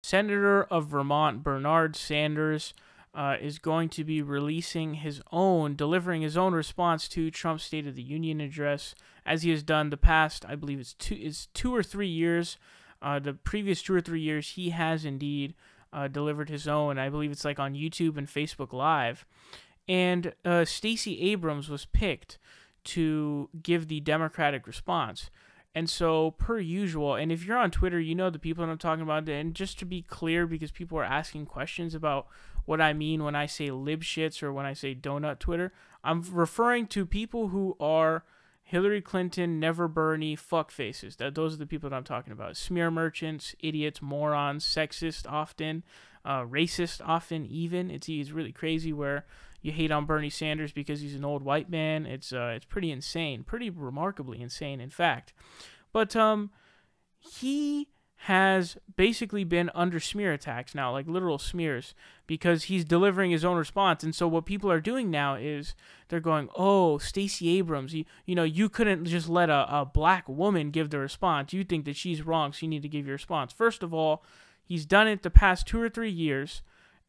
Senator of Vermont Bernard Sanders is going to be delivering his own response to Trump's State of the Union address, as he has done the past, I believe it's 2 or 3 years. The previous 2 or 3 years, he has indeed delivered his own. I believe it's like on YouTube and Facebook Live. And Stacey Abrams was picked to give the Democratic response. And so, per usual, and if you're on Twitter, you know the people that I'm talking about. And just to be clear, because people are asking questions about what I mean when I say lib shits or when I say donut Twitter, I'm referring to people who are Hillary Clinton, never Bernie, fuckfaces. Those are the people that I'm talking about. Smear merchants, idiots, morons, sexist often, racist often even. It's really crazy where you hate on Bernie Sanders because he's an old white man. It's pretty insane, pretty remarkably insane, in fact. But he has basically been under smear attacks now, like literal smears, because he's delivering his own response. And so what people are doing now is they're going, oh, Stacey Abrams, you couldn't just let a black woman give the response. You think that she's wrong, so you need to give your response. First of all, he's done it the past 2 or 3 years,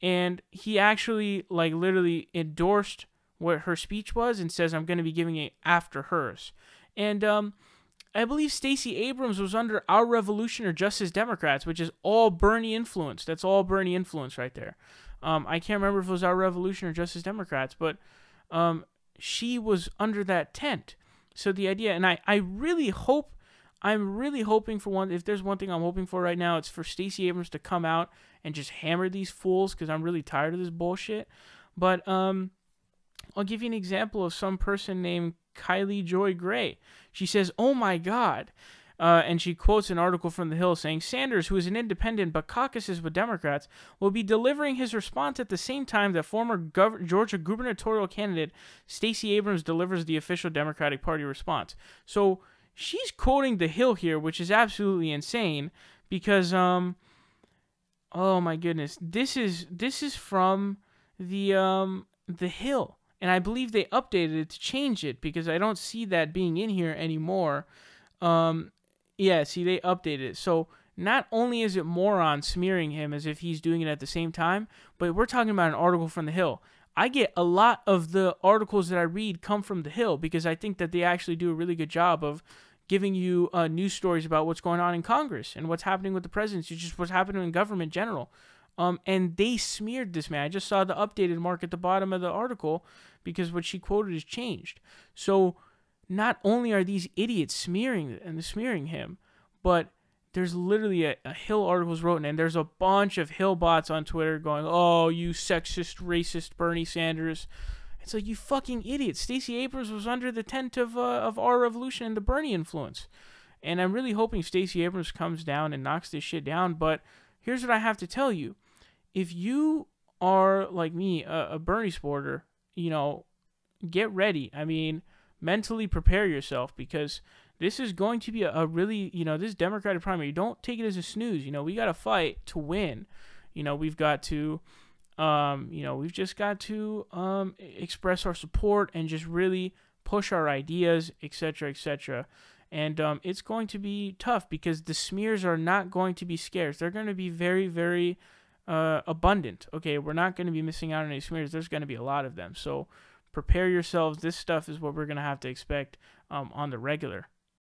and he actually literally endorsed what her speech was and says, I'm going to be giving it after hers. And I believe Stacey Abrams was under Our Revolution or Justice Democrats, which is all Bernie influence. That's all Bernie influence right there. I can't remember if it was Our Revolution or Justice Democrats, but she was under that tent. So the idea, and I'm really hoping for one, if there's one thing I'm hoping for right now, it's for Stacey Abrams to come out and just hammer these fools, because I'm really tired of this bullshit. But I'll give you an example of some person named Kylie Joy Gray. She says, oh my God. And she quotes an article from The Hill saying, Sanders, who is an independent but caucuses with Democrats, will be delivering his response at the same time that former Georgia gubernatorial candidate Stacey Abrams delivers the official Democratic Party response. So she's quoting The Hill here, which is absolutely insane because, oh my goodness, this is from the Hill. And I believe they updated it to change it because I don't see that being in here anymore. Yeah, see, they updated it. So not only is it morons smearing him as if he's doing it at the same time, but we're talking about an article from The Hill. I get a lot of the articles that I read come from The Hill because I think that they actually do a really good job of giving you news stories about what's going on in Congress and what's happening with the presidency, just what's happening in government in general. And they smeared this man. I just saw the updated mark at the bottom of the article because what she quoted is changed. So not only are these idiots smearing him, but there's literally a Hill articles written, and there's a bunch of Hill bots on Twitter going, oh, you sexist, racist Bernie Sanders. It's like, you fucking idiots. Stacey Abrams was under the tent of Our Revolution and the Bernie influence. And I'm really hoping Stacey Abrams comes down and knocks this shit down. But here's what I have to tell you. If you are, like me, a Bernie supporter, get ready. I mean, mentally prepare yourself because this is going to be a really, this Democratic primary. Don't take it as a snooze. We got to fight to win. We've got to, we've just got to express our support and just really push our ideas, etc., etc. And it's going to be tough because the smears are not going to be scarce. They're going to be very, very abundant. Okay, we're not going to be missing out on any smears. There's going to be a lot of them. So prepare yourselves. This stuff is what we're going to have to expect on the regular.